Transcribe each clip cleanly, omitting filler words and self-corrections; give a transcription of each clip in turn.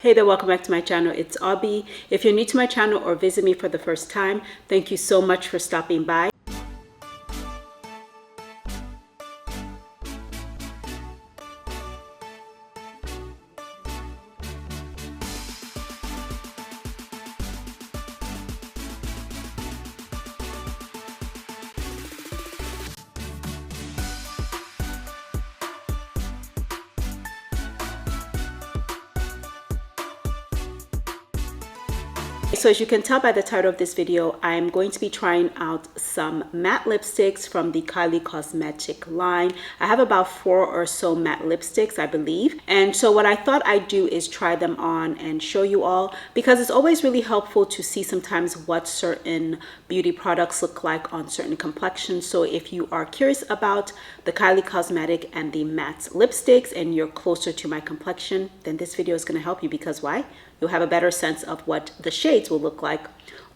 Hey there, welcome back to my channel. It's Aubrey. If you're new to my channel or visit me for the first time, thank you so much for stopping by. So as you can tell by the title of this video, I'm going to be trying out some matte lipsticks from the Kylie Cosmetic line. I have about 4 or so matte lipsticks, I believe. And so what I thought I'd do is try them on and show you all, because it's always really helpful to see sometimes what certain beauty products look like on certain complexions. So if you are curious about the Kylie Cosmetic and the matte lipsticks and you're closer to my complexion, then this video is going to help you, because why? You'll have a better sense of what the shades will look like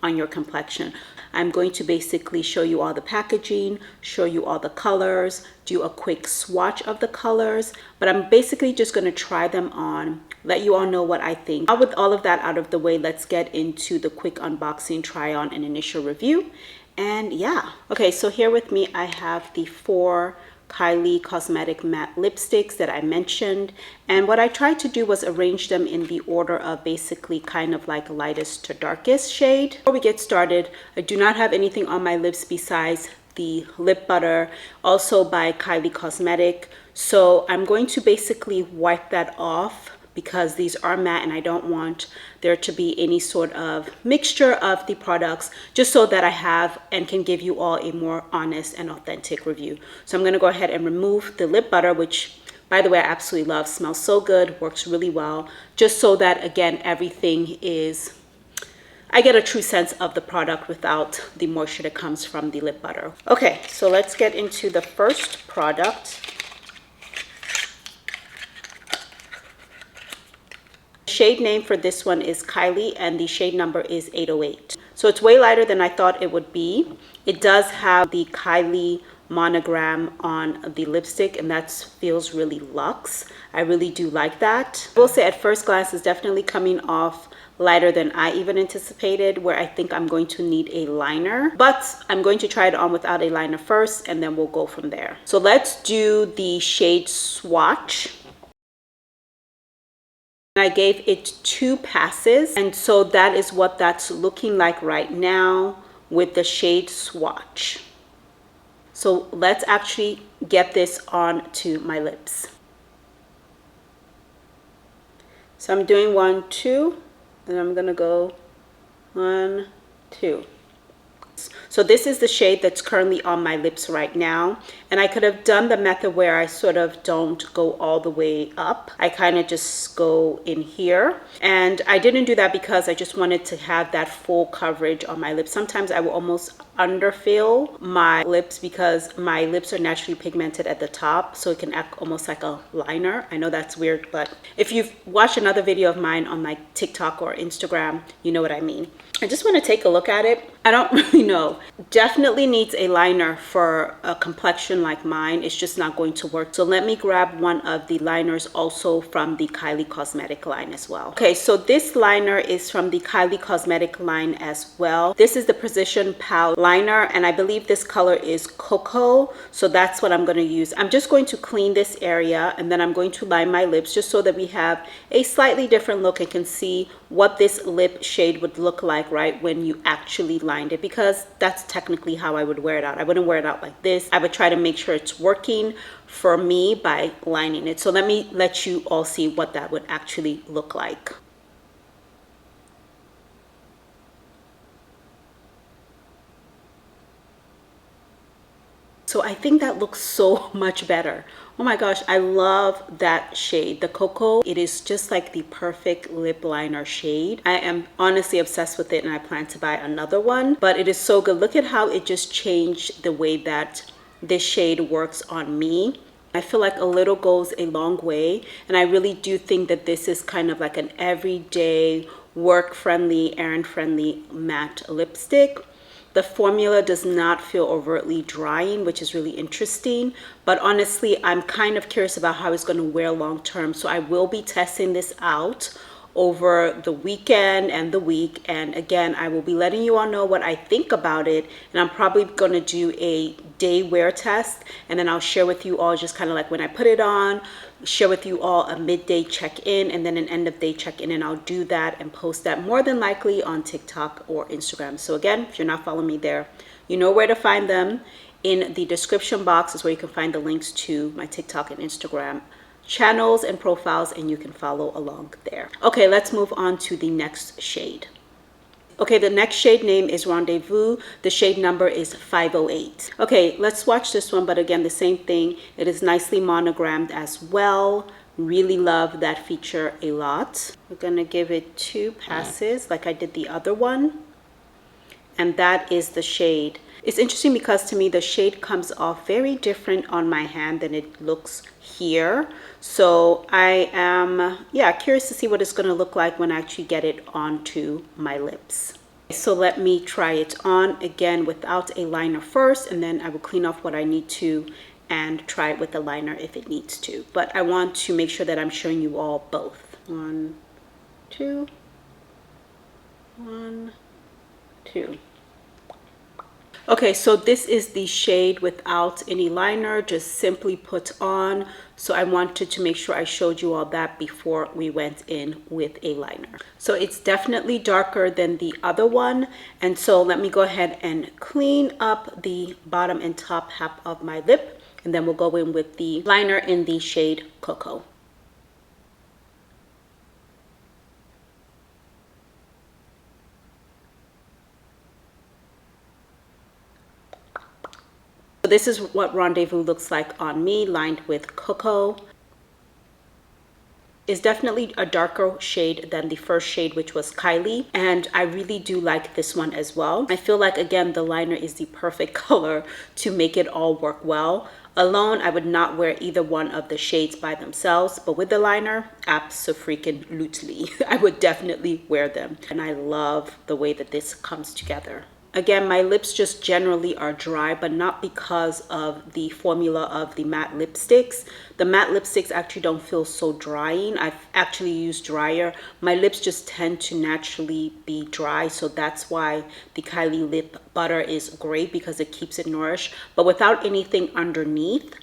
on your complexion. I'm going to basically show you all the packaging, show you all the colors, do a quick swatch of the colors, but I'm basically just going to try them on, let you all know what I think. Now with all of that out of the way, let's get into the quick unboxing, try on, and initial review. And yeah, okay, so here with me I have the 4 Kylie Cosmetic Matte Lipsticks that I mentioned, and what I tried to do was arrange them in the order of basically kind of like lightest to darkest shade. Before we get started, I do not have anything on my lips besides the lip butter, also by Kylie Cosmetic, so I'm going to basically wipe that off because these are matte and I don't want there to be any sort of mixture of the products, just so that I have and can give you all a more honest and authentic review. So I'm going to go ahead and remove the lip butter, which by the way I absolutely love, smells so good, works really well, just so that again everything is, I get a true sense of the product without the moisture that comes from the lip butter. Okay, so let's get into the first product. Shade name for this one is Kylie and the shade number is 808. So it's way lighter than I thought it would be. It does have the Kylie monogram on the lipstick, and that feels really luxe. I really do like that. I will say at first glance it's definitely coming off lighter than I even anticipated, where I think I'm going to need a liner, but I'm going to try it on without a liner first and then we'll go from there. So let's do the shade swatch. I gave it 2 passes, and so that is what that's looking like right now with the shade swatch. So let's actually get this on to my lips. So I'm doing 1, 2, and I'm gonna go 1, 2. So this is the shade that's currently on my lips right now, and I could have done the method where I sort of don't go all the way up. I kind of just go in here, and I didn't do that because I just wanted to have that full coverage on my lips. Sometimes I will almost underfill my lips because my lips are naturally pigmented at the top, so it can act almost like a liner. I know that's weird, but if you've watched another video of mine on my TikTok or Instagram, you know what I mean. I just want to take a look at it. I don't really know. Definitely needs a liner for a complexion like mine. It's just not going to work. So let me grab one of the liners also from the Kylie Cosmetic line as well. Okay, so this liner is from the Kylie Cosmetic line as well. This is the Precision Pal liner, and I believe this color is Cocoa. So that's what I'm going to use. I'm just going to clean this area and then I'm going to line my lips just so that we have a slightly different look and can see what this lip shade would look like, right, when you actually lined it, because that's technically how I would wear it out. I wouldn't wear it out like this. I would try to make sure it's working for me by lining it. So let me let you all see what that would actually look like. So I think that looks so much better. Oh my gosh, I love that shade, the Cocoa. It is just like the perfect lip liner shade. I am honestly obsessed with it and I plan to buy another one, but it is so good. Look at how it just changed the way that this shade works on me. I feel like a little goes a long way, and I really do think that this is kind of like an everyday, work-friendly, errand-friendly matte lipstick. The formula does not feel overtly drying, which is really interesting. But honestly, I'm kind of curious about how it's going to wear long term. So I will be testing this out over the weekend and the week. And again, I will be letting you all know what I think about it. And I'm probably going to do a day wear test. And then I'll share with you all just kind of like when I put it on, share with you all a midday check-in and then an end of day check-in. And I'll do that and post that more than likely on TikTok or Instagram. So again, if you're not following me there, you know where to find them. In the description box is where you can find the links to my TikTok and Instagram channels and profiles, and you can follow along there. Okay, let's move on to the next shade. Okay, the next shade name is Rendezvous. The shade number is 508. Okay, let's swatch this one, but again, the same thing. It is nicely monogrammed as well. Really love that feature a lot. We're gonna give it 2 passes like I did the other one. And that is the shade. It's interesting because to me the shade comes off very different on my hand than it looks here. So I am curious to see what it's going to look like when I actually get it onto my lips. So let me try it on again without a liner first, and then I will clean off what I need to and try it with a liner if it needs to. But I want to make sure that I'm showing you all both. 1, 2, 1, 2. Okay, so this is the shade without any liner, just simply put on. So I wanted to make sure I showed you all that before we went in with a liner. So it's definitely darker than the other one. And so let me go ahead and clean up the bottom and top half of my lip. And then we'll go in with the liner in the shade Cocoa. So this is what Rendezvous looks like on me, lined with Cocoa. It's definitely a darker shade than the first shade, which was Kylie. And I really do like this one as well. I feel like, again, the liner is the perfect color to make it all work well. Alone, I would not wear either one of the shades by themselves, but with the liner, abso-freaking-lutely. I would definitely wear them. And I love the way that this comes together. Again, my lips just generally are dry, but not because of the formula of the matte lipsticks. The matte lipsticks actually don't feel so drying. I've actually used dryer. My lips just tend to naturally be dry, so that's why the Kylie lip butter is great because it keeps it nourished. But without anything underneath,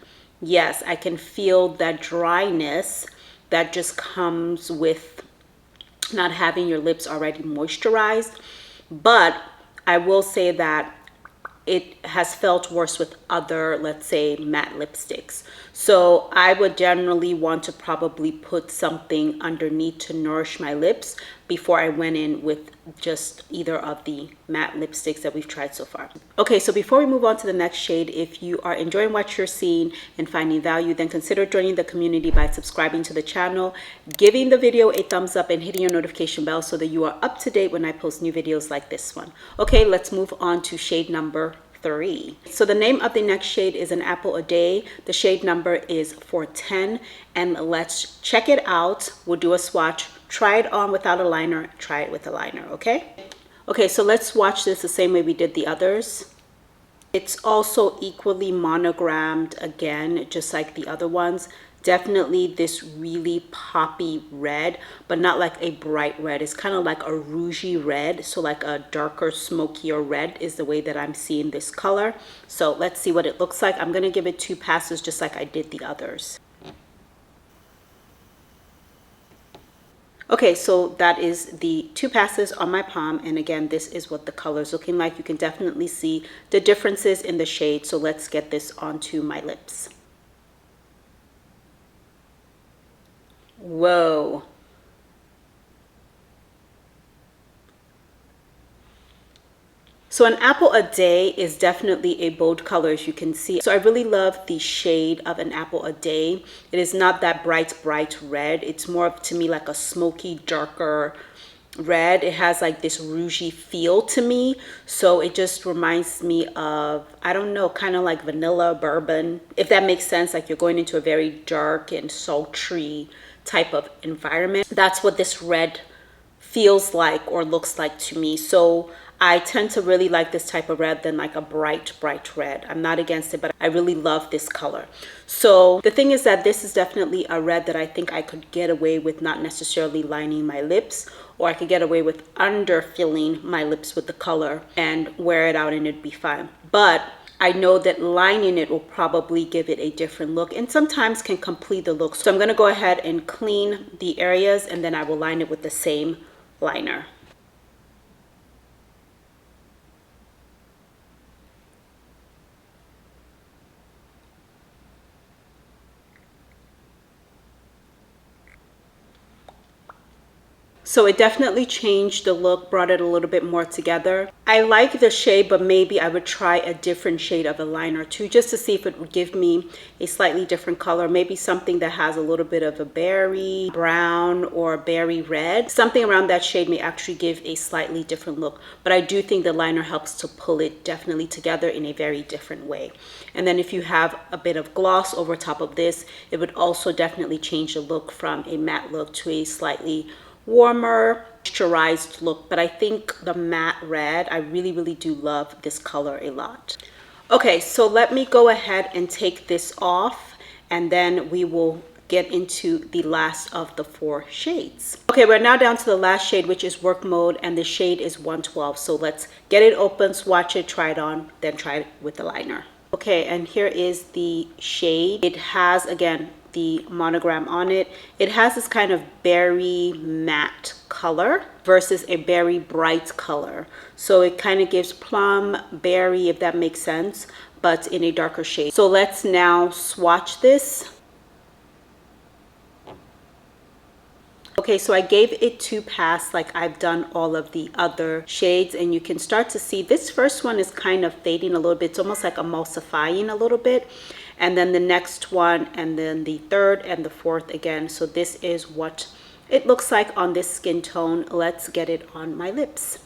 yes, I can feel that dryness that just comes with not having your lips already moisturized. But I will say that it has felt worse with other, let's say, matte lipsticks. So I would generally want to probably put something underneath to nourish my lips before I went in with just either of the matte lipsticks that we've tried so far. Okay, so before we move on to the next shade, if you are enjoying what you're seeing and finding value, then consider joining the community by subscribing to the channel, giving the video a thumbs up, and hitting your notification bell so that you are up to date when I post new videos like this one. Okay, let's move on to shade number 3. So the name of the next shade is An Apple a Day. The shade number is 410, and let's check it out. We'll do a swatch, try it on without a liner, try it with a liner, okay? Okay, so let's swatch this the same way we did the others. It's also equally monogrammed again, just like the other ones. Definitely this really poppy red, but not like a bright red. It's kind of like a rougey red. So like a darker, smokier red is the way that I'm seeing this color. So let's see what it looks like. I'm going to give it 2 passes just like I did the others. Okay, so that is the 2 passes on my palm. And again, this is what the color is looking like. You can definitely see the differences in the shade. So let's get this onto my lips. Whoa. So An Apple a Day is definitely a bold color, as you can see. So I really love the shade of An Apple a Day. It is not that bright red. It's more of, to me, like a smoky, darker red. It has like this rougey feel to me. So it just reminds me of, I don't know, kind of like vanilla bourbon, if that makes sense. Like you're going into a very dark and sultry type of environment. That's what this red feels like or looks like to me. So I tend to really like this type of red than like a bright red. I'm not against it, but I really love this color. So the thing is that this is definitely a red that I think I could get away with not necessarily lining my lips, or I could get away with underfilling my lips with the color and wear it out and it'd be fine. But I know that lining it will probably give it a different look and sometimes can complete the look. So I'm gonna go ahead and clean the areas and then I will line it with the same liner. So it definitely changed the look, brought it a little bit more together. I like the shade, but maybe I would try a different shade of a liner too, just to see if it would give me a slightly different color. Maybe something that has a little bit of a berry brown or berry red. Something around that shade may actually give a slightly different look. But I do think the liner helps to pull it definitely together in a very different way. And then if you have a bit of gloss over top of this, it would also definitely change the look from a matte look to a slightly warmer, moisturized look. But I think the matte red, I really do love this color a lot. Okay, so let me go ahead and take this off and then we will get into the last of the 4 shades. Okay, we're now down to the last shade, which is work mode, and the shade is 112. So let's get it open, swatch it, try it on, then try it with the liner. Okay, and here is the shade. It has, again, the monogram on it. It has this kind of berry matte color versus a berry bright color. So it kind of gives plum, berry, if that makes sense, but in a darker shade. So let's now swatch this. Okay, so I gave it 2 pass like I've done all of the other shades, and you can start to see this first one is kind of fading a little bit. It's almost like emulsifying a little bit. And then the next one, and then the third and the fourth again. So this is what it looks like on this skin tone. Let's get it on my lips.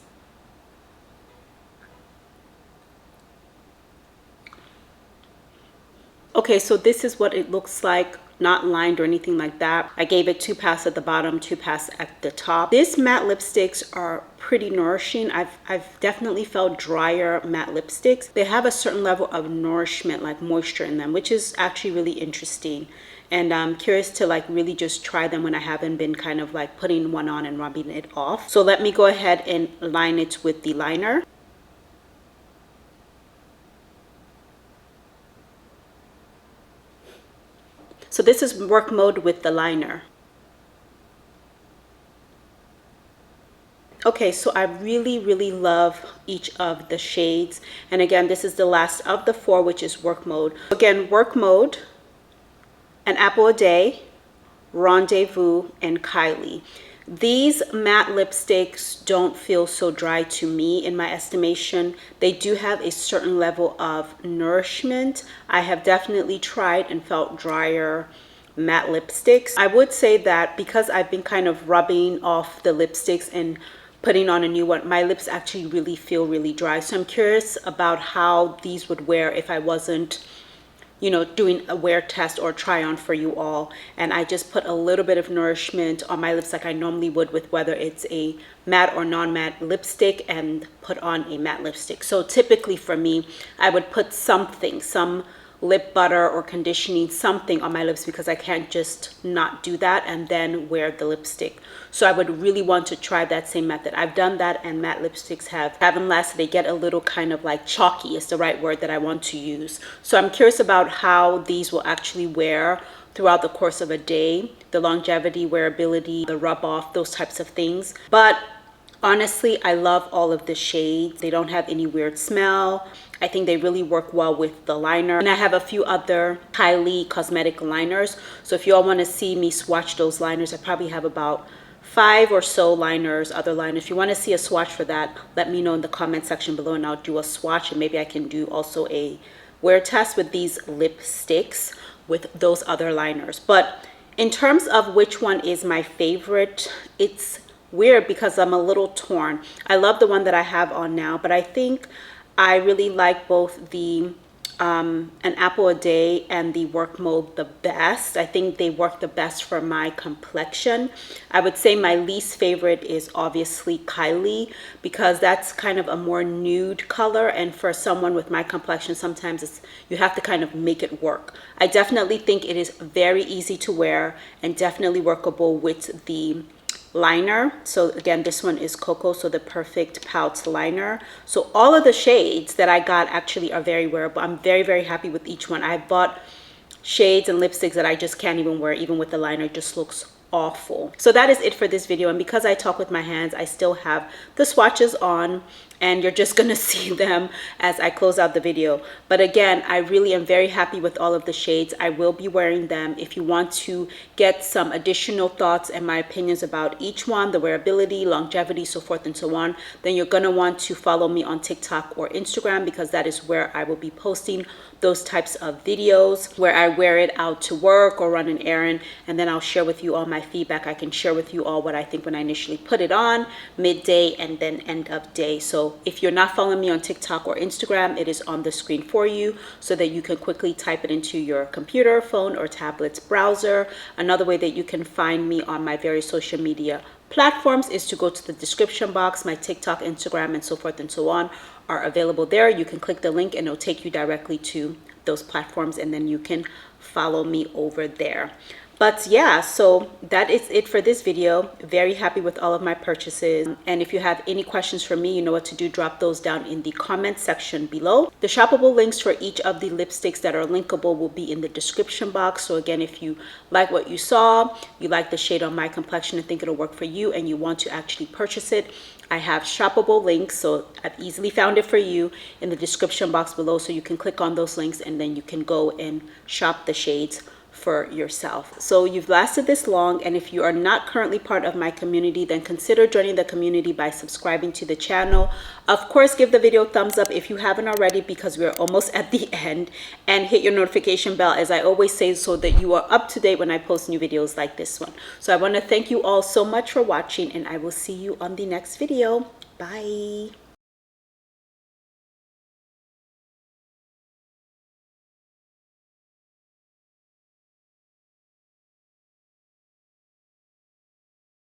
Okay, so this is what it looks like, not lined or anything like that. I gave it 2 passes at the bottom, 2 passes at the top. These matte lipsticks are pretty nourishing. I've definitely felt drier matte lipsticks. They have a certain level of nourishment, like moisture in them, which is actually really interesting. And I'm curious to like really just try them when I haven't been kind of like putting one on and rubbing it off. So let me go ahead and line it with the liner. So this is work mode with the liner. Okay, so I really love each of the shades. And again, this is the last of the 4, which is work mode. Again, work mode, An Apple a Day, Rendezvous, and Kylie. These matte lipsticks don't feel so dry to me in my estimation. They do have a certain level of nourishment. I have definitely tried and felt drier matte lipsticks. I would say that because I've been kind of rubbing off the lipsticks and putting on a new one, my lips actually really feel really dry. So I'm curious about how these would wear if I wasn't, you know, doing a wear test or try on for you all. And I just put a little bit of nourishment on my lips like I normally would with whether it's a matte or non-matte lipstick, and put on a matte lipstick. So typically for me, I would put something, some lip butter or conditioning, something on my lips, because I can't just not do that and then wear the lipstick. So I would really want to try that same method. I've done that, and matte lipsticks haven't lasted. They get a little kind of like chalky is the right word that I want to use. So I'm curious about how these will actually wear throughout the course of a day, the longevity, wearability, the rub off, those types of things. But honestly, I love all of the shades. They don't have any weird smell. I think they really work well with the liner. And I have a few other Kylie cosmetic liners. So if you all want to see me swatch those liners, I probably have about 5 or so liners, other liners. If you want to see a swatch for that, let me know in the comment section below and I'll do a swatch, and maybe I can do also a wear test with these lipsticks with those other liners. But in terms of which one is my favorite, it's weird because I'm a little torn. I love the one that I have on now, but I think I really like both the an apple a day and the work mode the best. I think they work the best for my complexion. I would say my least favorite is obviously Kylie, because that's kind of a more nude color, and for someone with my complexion, sometimes you have to kind of make it work. I definitely think it is very easy to wear and definitely workable with the liner. So again, this one is Cocoa, so the Perfect Pout liner. So all of the shades that I got actually are very wearable. I'm very happy with each one. I bought shades and lipsticks that I just can't even wear, even with the liner. It just looks awful. So that is it for this video, and because I talk with my hands, I still have the swatches on, and you're just gonna see them as I close out the video. But again, I really am very happy with all of the shades. I will be wearing them. If you want to get some additional thoughts and my opinions about each one, the wearability, longevity, so forth and so on, then you're gonna want to follow me on TikTok or Instagram, because that is where I will be posting those types of videos where I wear it out to work or run an errand, and then I'll share with you all my feedback. I can share with you all what I think when I initially put it on, midday, and then end of day. So if you're not following me on TikTok or Instagram, it is on the screen for you so that you can quickly type it into your computer, phone, or tablet's browser. Another way that you can find me on my various social media platforms is to go to the description box. My TikTok, Instagram, and so forth and so on are available there. You can click the link and it'll take you directly to those platforms, and then you can follow me over there. But yeah, so that is it for this video. Very happy with all of my purchases. And if you have any questions for me, you know what to do. Drop those down in the comment section below. The shoppable links for each of the lipsticks that are linkable will be in the description box. So again, if you like what you saw, you like the shade on my complexion and think it'll work for you, and you want to actually purchase it, I have shoppable links, so I've easily found it for you in the description box below. So you can click on those links and then you can go and shop the shades for yourself. So you've lasted this long, and if you are not currently part of my community, then consider joining the community by subscribing to the channel. Of course, give the video a thumbs up if you haven't already, because we're almost at the end, and hit your notification bell, as I always say, so that you are up to date when I post new videos like this one. So I want to thank you all so much for watching, and I will see you on the next video. Bye.